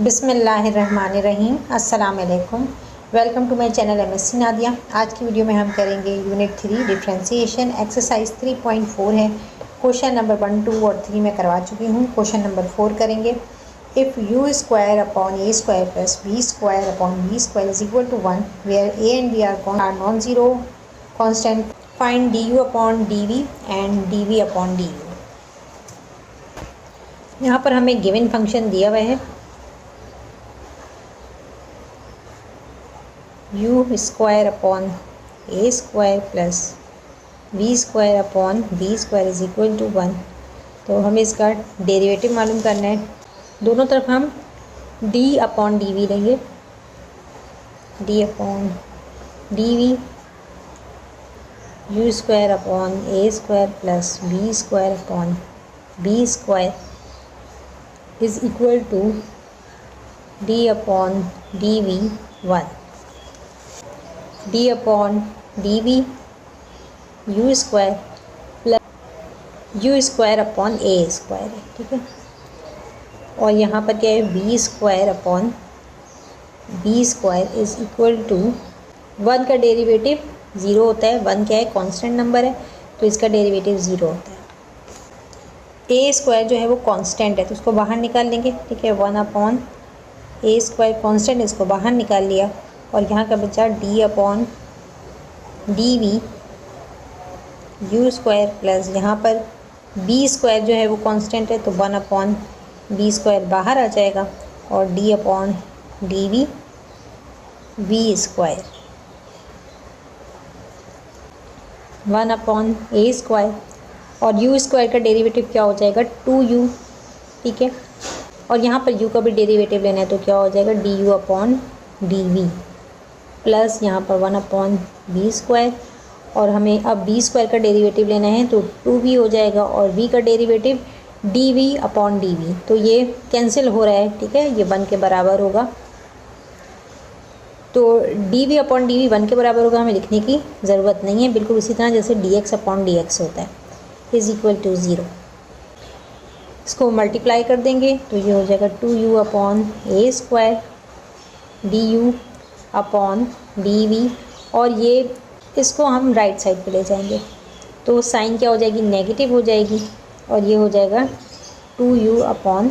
बिस्मिल्लाहिर्रहमानिर्रहीम। अस्सलाम वालेकुम। Welcome to my channel MSc Nadia. आज की वीडियो में हम करेंगे यूनिट 3 डिफरेंशिएशन एक्सरसाइज 3.4 है। क्वेश्चन नंबर 1, 2 और 3 में करवा चुकी हूँ। क्वेश्चन नंबर 4 करेंगे। If u square upon a square plus b square upon b square is equal to 1 where a and b are non zero constant, find d u upon d v and d v upon d u. यहाँ पर हमें given function दिया हुआ है u square upon a square plus b square upon b square is equal to 1। तो हमें इसका derivative मालूम करना है। दोनों तरफ हम डी अपॉन डी वी लेंगे, d upon d v u square upon a square plus b square upon b square is equal to d upon d v 1। D upon d v u square plus u square upon a square है, ठीक है। और यहाँ पर क्या है, b square upon b square is equal to 1 का derivative 0 होता है। 1 क्या है, कांस्टेंट नंबर है, तो इसका डेरिवेटिव 0 होता है। ए स्क्वायर जो है वो कांस्टेंट है, तो उसको बाहर निकाल लेंगे, ठीक है। 1 अपॉन ए स्क्वायर कांस्टेंट, इसको बाहर निकाल लिया। और यहाँ का बचा d upon d v u square plus यहाँ पर बी स्क्वायर जो है वो कांस्टेंट है, तो 1 अपॉन बी स्क्वायर बाहर आ जाएगा और d upon d v v square 1 upon a square और यू स्क्वायर का डेरिवेटिव क्या हो जाएगा 2u, ठीक है। और यहाँ पर u का भी डेरिवेटिव लेना है, तो क्या हो जाएगा d u upon d v plus यहाँ पर 1 अपॉन बी स्क्वायर। और हमें अब बी स्क्वायर का डेरिवेटिव लेना है, तो 2v हो जाएगा और v का डेरिवेटिव dv अपॉन dv, तो ये कैंसिल हो रहा है, ठीक है। ये 1 के बराबर होगा, तो dv अपॉन dv 1 के बराबर होगा, हमें लिखने की ज़रूरत नहीं है। बिल्कुल उसी तरह जैसे dx अपॉन dx होता है, इज इक्वल टू 0। इसको मल्टीप्लाई कर देंगे तो ये हो जाएगा 2u upon a square d u upon d v. और ये इसको हम राइट साइड पे ले जाएंगे, तो साइन क्या हो जाएगी, नेगेटिव हो जाएगी। और ये हो जाएगा 2u upon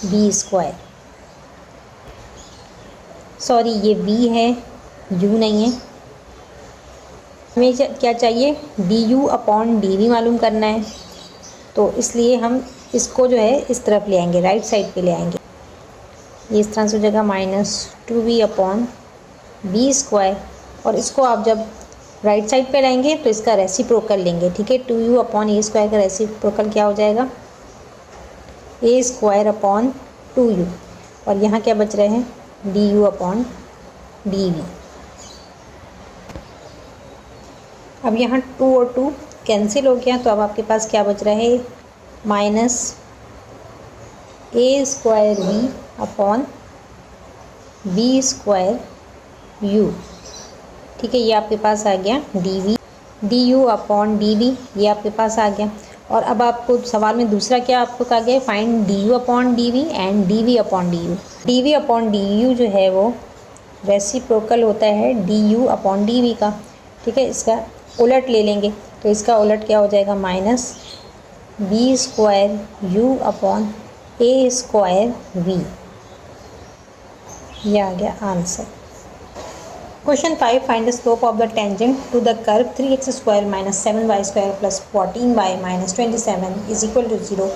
b square, sorry ये v है, u नहीं है। हमें क्या चाहिए, d u upon d v मालूम करना है, तो इसलिए हम इसको जो है इस तरफ ले आएंगे, राइट साइड पे ले आएंगे। ये इस तरह से हो जाएगा -2v अपॉन बी स्क्वायर। और इसको आप जब राइट साइड पे लाएंगे तो इसका रेसिप्रोकल लेंगे, ठीक है। 2u अपॉन ए स्क्वायर का रेसिप्रोकल क्या हो जाएगा, ए स्क्वायर अपॉन 2u। और यहाँ क्या बच रहे हैं, d u upon d v. अब यहाँ 2 और 2 कैंसिल हो गया, तो अब आपके पास क्या बच रहा है, minus a square v upon b square u, ठीक है। ये आपके पास आ गया d v d u upon d v, ये आपके पास आ गया। और अब आपको सवाल में दूसरा क्या आपको कहा गया, find d u upon d v and d v upon d u. D v upon d u जो है वो रेसिप्रोकल होता है d u upon d v का, ठीक है। इसका उलट ले लेंगे, तो इसका उलट क्या हो जाएगा, minus b square u upon a square v. ये आ गया answer. Question 5, find the slope of the tangent to the curve 3x square minus 7y square plus 14y minus 27 is equal to 0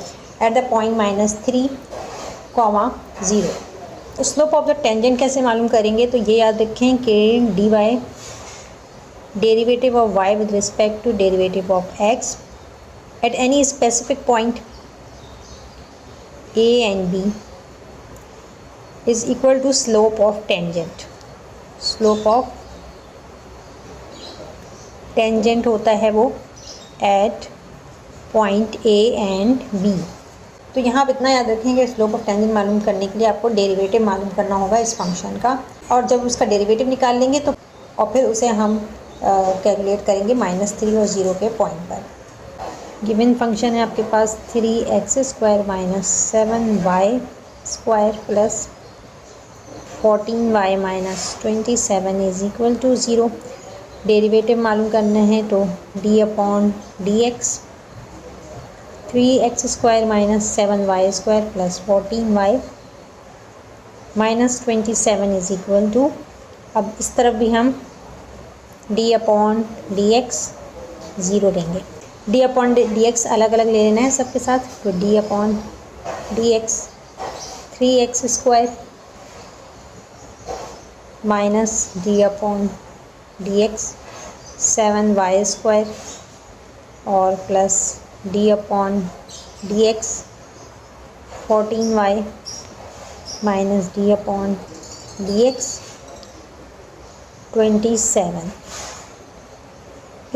at the point -3, 0। तो slope of the tangent कैसे मालूम करेंगे, तो ये याद रखें कि d y derivative of y with respect to derivative of x at any specific point a and b is equal to slope of tangent. Slope of tangent होता है वो at point a and b. तो यहाँ आप इतना याद रखेंगे, slope of tangent मालूम करने के लिए आपको डेरिवेटिव मालूम करना होगा इस फंक्शन का। और जब उसका डेरिवेटिव निकाल लेंगे तो और फिर उसे हम कैलकुलेट करेंगे -3 और 0 के पॉइंट पर। गिवन फंक्शन है आपके पास 3x² - 7y² + 14y minus 27 is equal to 0। Derivative मालूम करना है तो d upon d x 3x² minus 7y² plus 14y minus 27 is equal to, अब इस तरफ भी हम d upon d x zero लेंगे। d अपॉन डी एक्स अलग अलग ले लेना है सबके साथ, तो d upon d x 3x² minus d upon d x 7y² और plus d upon d x 14y minus d upon d x 27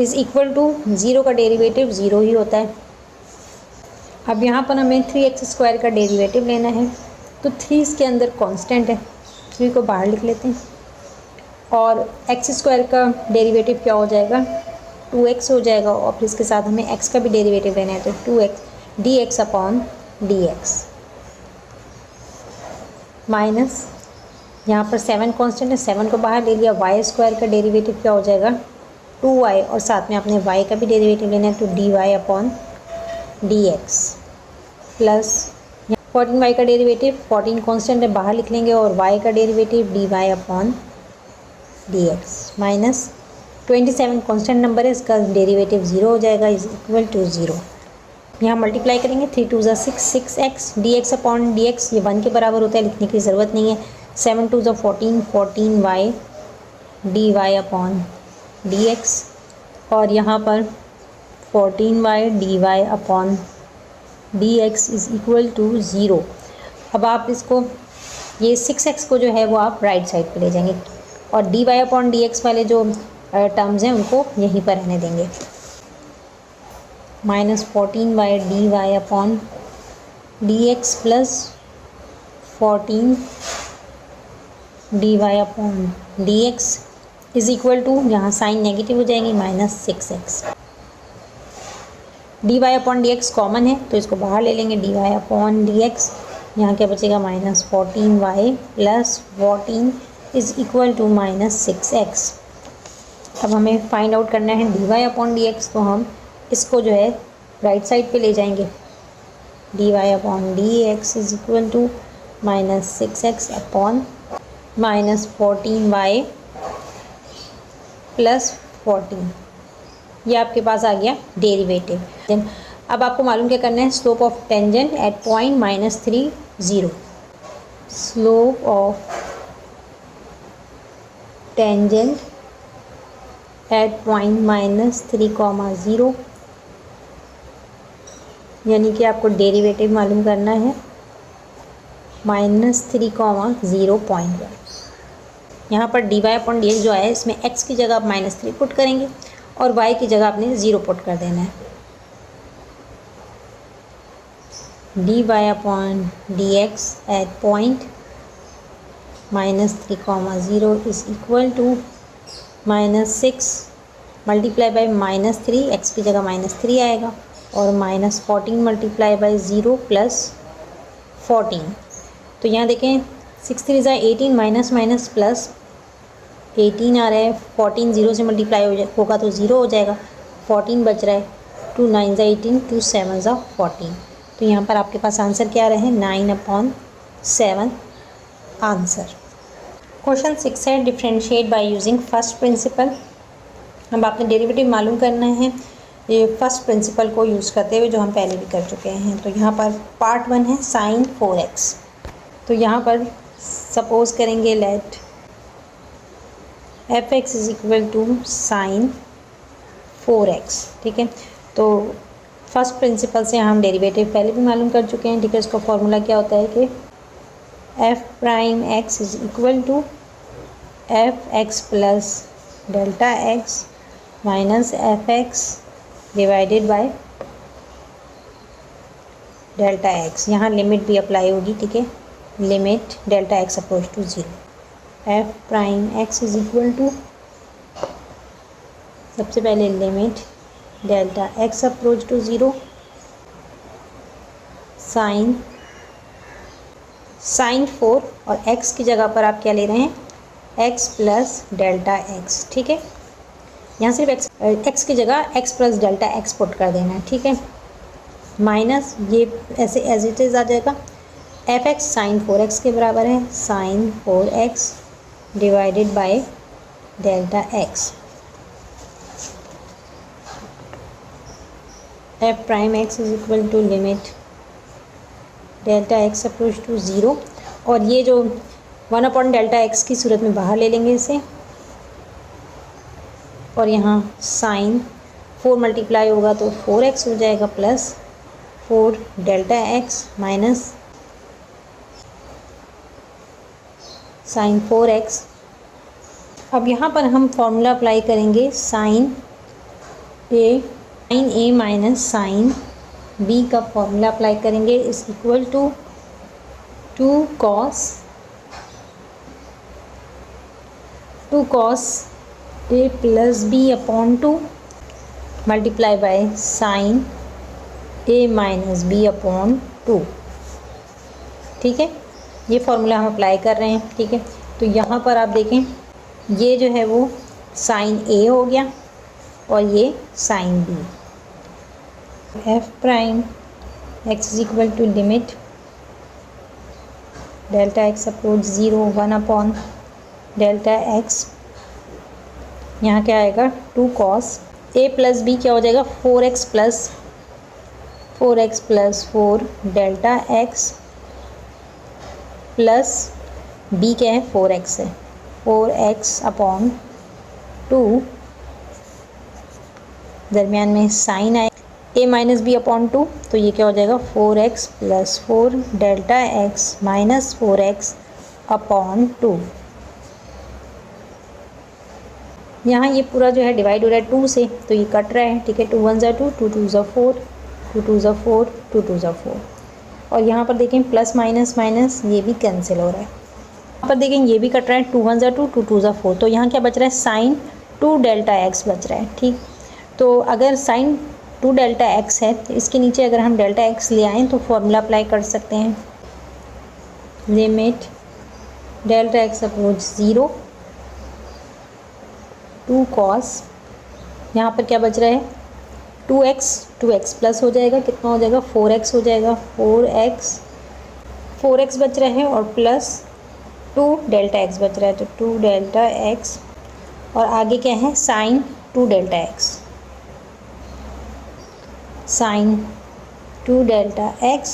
is equal to 0 का डेरिवेटिव 0 ही होता है। अब यहाँ पर हमें 3x² का डेरिवेटिव लेना है, तो 3 इसके अंदर कांस्टेंट है, 3 को बाहर लिख लेते हैं और x² का डेरिवेटिव क्या हो जाएगा 2x हो जाएगा और फिर इसके साथ हमें x का भी डेरिवेटिव लेना है, तो 2x dx upon dx minus यहाँ पर 7 कांस्टेंट है, 7 को बाहर ले लिया, y² का डेरिवेटिव क्या हो जाएगा 2y और साथ में अपने y का भी डेरिवेटिव लेना है, तो dy upon dx plus 14y का डेरिवेटिव 14 कांस्टेंट है, बाहर लिख लेंगे और y का derivative dy upon dx minus 27 constant number है, इसका डेरिवेटिव 0 हो जाएगा इज इक्वल टू 0। यहाँ मल्टीप्लाई करेंगे 3 2 6 6x dx अपॉन dx ये 1 के बराबर होता है, लिखने की ज़रूरत नहीं है। 7 2 14 14y dy अपॉन dx और यहाँ पर 14y dy upon dx is equal to 0। अब आप इसको ये 6x को जो है वो आप राइट साइड पे ले जाएंगे और dy अपॉन dx वाले जो टर्म्स हैं उनको यहीं पर रहने देंगे। Minus 14y dy upon dx plus 14 dy upon dx is equal to, यहाँ साइन नेगेटिव हो जाएंगी, minus 6x। dy upon dx common है तो इसको बाहर ले लेंगे, dy अपॉन dx यहाँ क्या बचेगा minus 14y plus 14 is equal to minus 6x। अब हमें फाइंड आउट करना है dy अपॉन dx, तो हम इसको जो है राइट साइड पे ले जाएंगे, dy upon dx is equal to minus 6x upon minus 14y plus 14, ये आपके पास आ गया डेरिवेटिव। अब आपको मालूम क्या करना है, slope of tangent at point -3 0। Slope of tangent at point -3, 0 यानी कि आपको डेरिवेटिव मालूम करना है -3, 0 पॉइंट 1। यहाँ पर dy अपॉन dx जो है इसमें x की जगह आप -3 पुट करेंगे और y की जगह आपने 0 पुट कर देना है। dy upon dx at point -3, 0 is equal to -6 multiply by -3, x की जगह -3 आएगा और -14 मल्टीप्लाई बाई 0 प्लस 14। तो यहाँ देखें 6 3 18 माइनस माइनस प्लस 18 आ रहा है, 14 0 से मल्टीप्लाई होगा तो 0 हो जाएगा, 14 बच रहा है, 2 9 18 2 7 14। तो यहाँ पर आपके पास आंसर क्या रहे 9/7 आंसर। क्वेश्चन 6 है differentiate by using first principle. अब आपने डेरिवेटिव मालूम करना है ये फर्स्ट प्रिंसिपल को यूज़ करते हुए, जो हम पहले भी कर चुके हैं। तो यहाँ पर पार्ट 1 है साइन 4x। तो यहाँ पर सपोज करेंगे let f(x) is equal to sine 4x। ठीक है, तो फर्स्ट प्रिंसिपल से हम डेरिवेटिव पहले भी मालूम कर चुके हैं। ठीक है, इसका फॉर्मूला क्या होता है कि f'(x) is equal to f(x) plus delta x minus f(x) divided by delta x। यहाँ लिमिट भी अप्लाई होगी। ठीक है, limit delta x approach to 0। f'(x) is equal to, सबसे पहले limit delta x approach to 0 sine sine 4 और x की जगह पर आप क्या ले रहे हैं, x प्लस डेल्टा x, ठीक है। यहाँ सिर्फ x की जगह x plus delta x put कर देना है, ठीक है। माइनस ये ऐसे एज इट इज़ आ जाएगा, एफ एक्स साइन 4x के बराबर है, sine 4x divided by delta x। F prime x is equal to limit delta x approach to 0, और ये जो 1 अपॉन डेल्टा x की सूरत में बाहर ले लेंगे इसे, और यहाँ साइन 4 मल्टीप्लाई होगा तो 4x हो जाएगा plus 4 delta x minus sine 4x। अब यहाँ पर हम फॉर्मूला अप्लाई करेंगे sine a minus sine b का फॉर्मूला अप्लाई करेंगे, is equal to 2 cos a plus b upon 2 multiply by sine a minus b upon 2, ठीक है। ये फॉर्मूला हम अप्लाई कर रहे हैं, ठीक है। तो यहाँ पर आप देखें, ये जो है वो साइन ए हो गया और ये sine b. F prime x is equal to limit delta x approach 0 1 upon delta x, यहाँ क्या आएगा 2 कॉस ए प्लस बी क्या हो जाएगा 4x plus 4 delta x plus b क्या है 4x है, 4x अपॉन 2, दरमियान में साइन आए a माइनस बी अपॉन 2, तो ये क्या हो जाएगा 4x plus 4 delta x minus 4x upon 2। यहाँ ये पूरा जो है डिवाइड हो रहा है 2 से, तो ये कट रहा है, ठीक है। 2 1 ज़ा 2, 2 2 ज़ा 4, 2 2 ज़ा 4, 2 2 ज़ा 4, और यहाँ पर देखें प्लस माइनस माइनस ये भी कैंसिल हो रहा है। यहाँ पर देखें ये भी कट रहा है, 2 1 ज़ा 2, 2 2 ज़ा 4, तो यहाँ क्या बच रहा है साइन 2 डेल्टा x बच रहा है, ठीक। तो अगर साइन 2 डेल्टा x है तो इसके नीचे अगर हम डेल्टा x ले आएँ तो फॉर्मूला अप्लाई कर सकते हैं, limit delta x approach 0 2 cos, यहाँ पर क्या बच रहा है 2x प्लस हो जाएगा, कितना हो जाएगा 4x हो जाएगा, 4x बच रहा है, और प्लस 2 डेल्टा x बच रहा है, तो 2 डेल्टा x, और आगे क्या है sine 2 delta x, sine 2 delta x,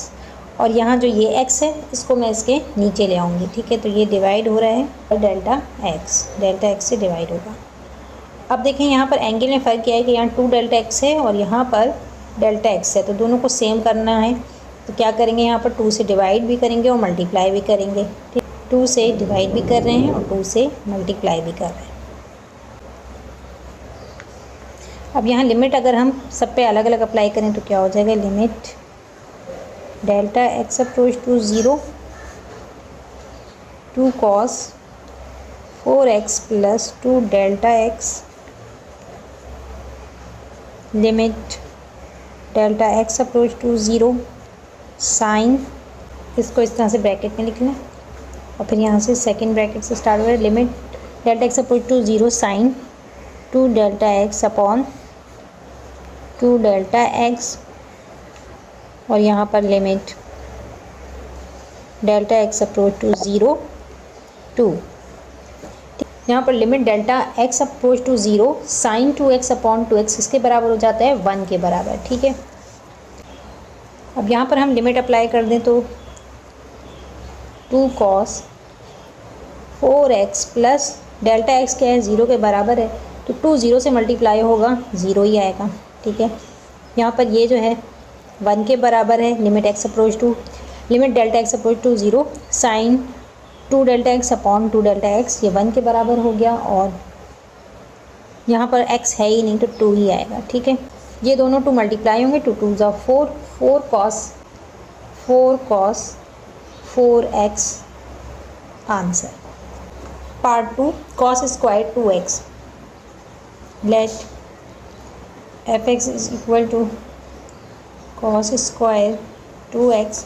और यहाँ जो ये x है इसको मैं इसके नीचे ले आऊँगी, ठीक है। तो ये डिवाइड हो रहा है और डेल्टा x से डिवाइड होगा। अब देखें यहाँ पर एंगल में फ़र्क क्या है कि यहाँ 2 डेल्टा x है और यहाँ पर डेल्टा x है, तो दोनों को सेम करना है, तो क्या करेंगे यहाँ पर 2 से डिवाइड भी करेंगे और मल्टीप्लाई भी करेंगे, ठीक। 2 से डिवाइड भी कर रहे हैं और 2 से मल्टीप्लाई भी कर रहे हैं। अब यहाँ लिमिट अगर हम सब पे अलग अलग अप्लाई करें तो क्या हो जाएगा, limit delta x approach to 0 2 cos 4x plus 2 delta x, limit delta x approach to 0 sine, इसको इस तरह से ब्रैकेट में लिखना, और फिर यहाँ से सेकंड ब्रैकेट से स्टार्ट हो रहा है, limit delta x approach to 0 sine 2 delta x upon 2 delta x, और यहाँ पर limit delta x approach to 0 2, यहाँ पर limit delta x approach to 0 sine 2x upon 2x इसके बराबर हो जाता है 1 के बराबर, ठीक है। अब यहाँ पर हम लिमिट अप्लाई कर दें तो 2 cos 4x plus delta x क्या है 0 के बराबर है, तो 2 0 से मल्टीप्लाई होगा 0 ही आएगा, ठीक है। यहाँ पर ये जो है 1 के बराबर है, limit x approach to, limit delta x approach to 0 sine 2 delta x upon 2 delta x, ये 1 के बराबर हो गया, और यहाँ पर x है ही नहीं तो 2 ही आएगा, ठीक है। ये दोनों 2 मल्टीप्लाई होंगे, 2 2 ज़ा 4, 4 cos 4x answer. Part 2 cos square 2x, let f(x) is equal to cos square 2x,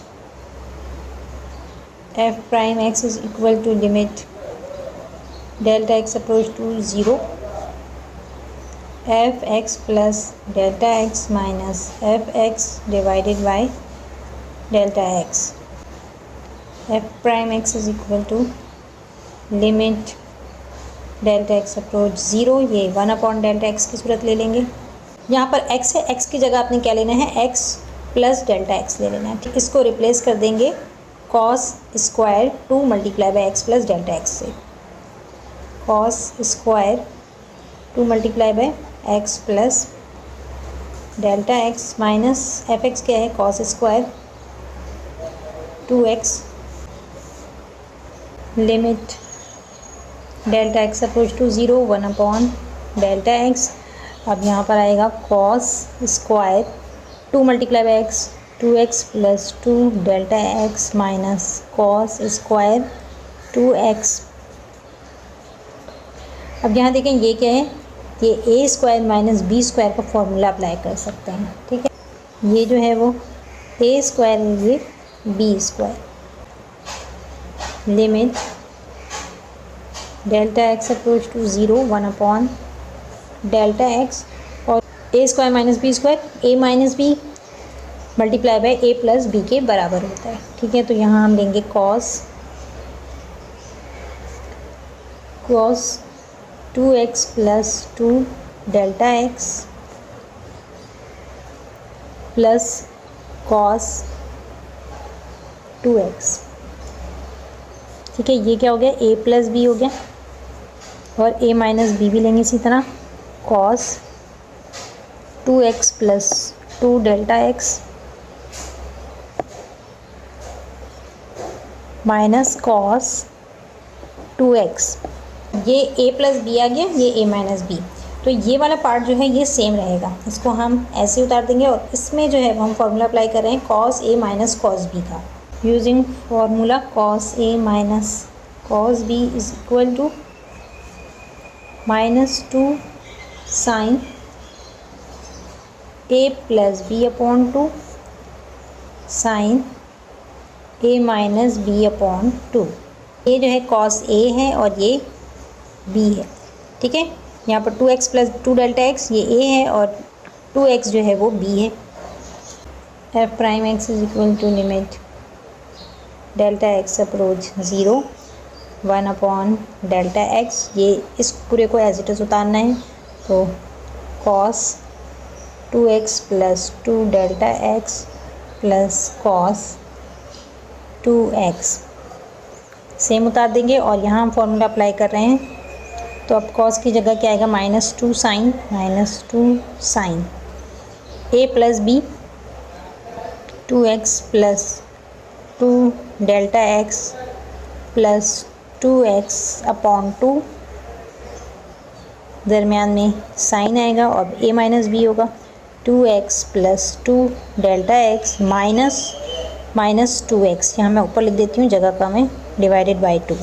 f prime x is equal to limit delta x approach to zero f x plus delta x minus f x divided by delta x. F prime x is equal to limit delta x approach zero, ये 1 delta x की सूरत ले लेंगे। यहाँ पर x है, x की जगह आपने क्या लेना है, x प्लस डेल्टा एक्स ले लेना है। ठीक, इसको रिप्लेस कर देंगे cos square 2 multiply by x plus delta x से। Cos square 2 multiply by x plus delta x minus f x क्या है, cos square 2x limit delta x approach to zero 1 delta x. अब यहाँ पर आएगा cos square 2 multiply by x 2x plus 2 delta x minus cos square 2x। अब यहाँ देखें ये क्या है, ये a square minus b square का फॉर्मूला अप्लाई कर सकते हैं। ठीक है, ये जो है वो ए स्क्वायर है, ये b square. Limit delta x approach to zero 1 delta x और a square minus b square a minus b multiply by a plus b के बराबर होता है। ठीक है, तो यहाँ हम लेंगे cos 2x plus 2 delta x plus cos 2x। ठीक है, ये क्या हो गया, a प्लस बी हो गया और a माइनस बी भी लेंगे इसी तरह। Cos 2x plus 2 delta x minus cos 2x। ये a प्लस बी आ गया, ये a माइनस बी, तो ये वाला पार्ट जो है ये सेम रहेगा, इसको हम ऐसे उतार देंगे। और इसमें जो है हम फॉर्मूला अप्लाई कर रहे हैं cos a minus cos b का। Using formula cos a minus cos b is equal to -2 sine a plus b upon 2 sine a minus b upon 2। ये जो है कॉस a है और ये b है। ठीक है, यहाँ पर 2x प्लस 2 डेल्टा एक्स ये a है और 2x जो है वो b है। F prime x is equal to limit delta x approach zero 1 delta x. ये इस पूरे को एज इट इज़ उतारना है, तो cos 2x plus 2 delta x plus cos 2x same उतार देंगे। और यहाँ हम फॉर्मूला अप्लाई कर रहे हैं, तो अब कॉस की जगह क्या आएगा, -2 sine a plus b 2x plus 2 delta x plus 2x upon 2, दरमियान में साइन आएगा और a माइनस बी होगा 2x plus 2 delta x minus 2x। यहाँ मैं ऊपर लिख देती हूँ, जगह कम है, डिवाइडेड बाई 2।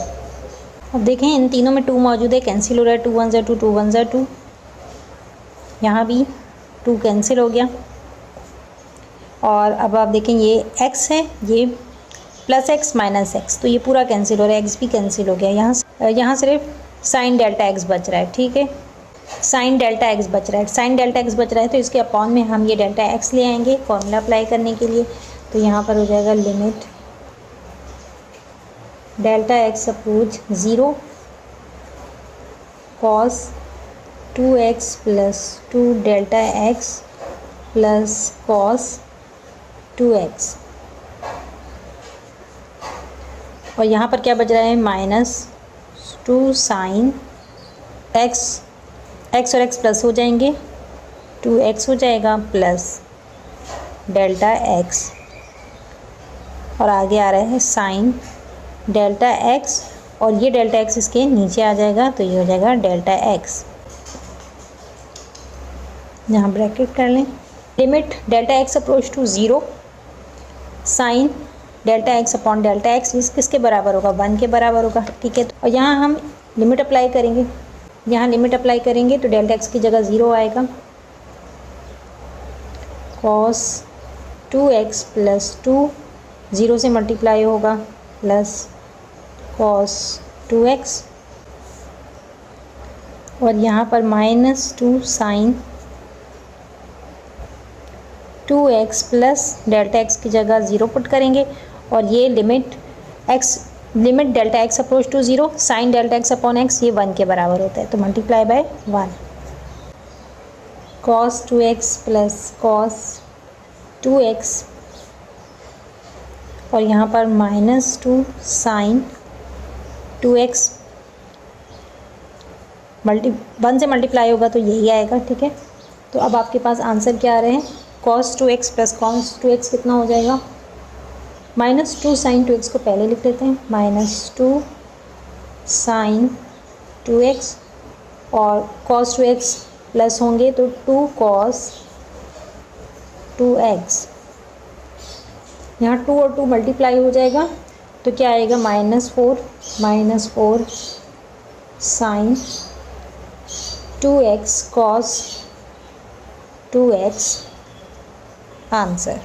अब देखें इन तीनों में 2 मौजूद है, कैंसिल हो रहा है, 2 1 2 2 1 2। यहाँ भी 2 कैंसिल हो गया। और अब आप देखें ये x है, ये प्लस एक्स माइनस एक्स, तो ये पूरा कैंसिल हो रहा है, x भी कैंसिल हो गया। यहाँ सिर्फ साइन डेल्टा एक्स बच रहा है। ठीक है, साइन डेल्टा एक्स बच रहा है, साइन डेल्टा एक्स बच रहा है, तो इसके अपॉन में हम ये डेल्टा एक्स ले आएंगे फॉर्मूला अप्लाई करने के लिए। तो यहाँ पर हो जाएगा limit delta x approach zero cos 2x plus 2 delta x plus cos 2x। और यहाँ पर क्या बच रहा है, -2 साइन x और x प्लस हो जाएंगे, 2x हो जाएगा प्लस डेल्टा x, और आगे आ रहा है साइन डेल्टा x, और ये डेल्टा x इसके नीचे आ जाएगा, तो ये हो जाएगा डेल्टा x। यहाँ ब्रैकेट कर लें। Limit delta x approach to zero sine delta x upon delta x इस किसके बराबर होगा, 1 के बराबर होगा। ठीक है, और यहाँ हम लिमिट अप्लाई करेंगे, यहाँ लिमिट अप्लाई करेंगे तो डेल्टा एक्स की जगह 0 आएगा। कॉस 2x प्लस 2 0 से मल्टीप्लाई होगा प्लस कॉस 2x और यहाँ पर -2 sign 2x plus delta x की जगह 0 पुट करेंगे और ये limit delta x approach to 0 sine delta x upon x ये 1 के बराबर होता है, तो multiply by 1 cos 2x plus cos 2x और यहाँ पर -2 साइन 2x 1 से मल्टीप्लाई होगा तो यही आएगा, ठीक है। तो अब आपके पास आंसर क्या आ रहे हैं, cos 2x plus cos 2x कितना हो जाएगा, -2 साइन 2x को पहले लिख लेते हैं, -2 साइन 2x और cos 2x प्लस होंगे तो 2 cos 2x, यहाँ 2 और 2 मल्टीप्लाई हो जाएगा तो क्या आएगा, -4 sign 2x cos 2x answer.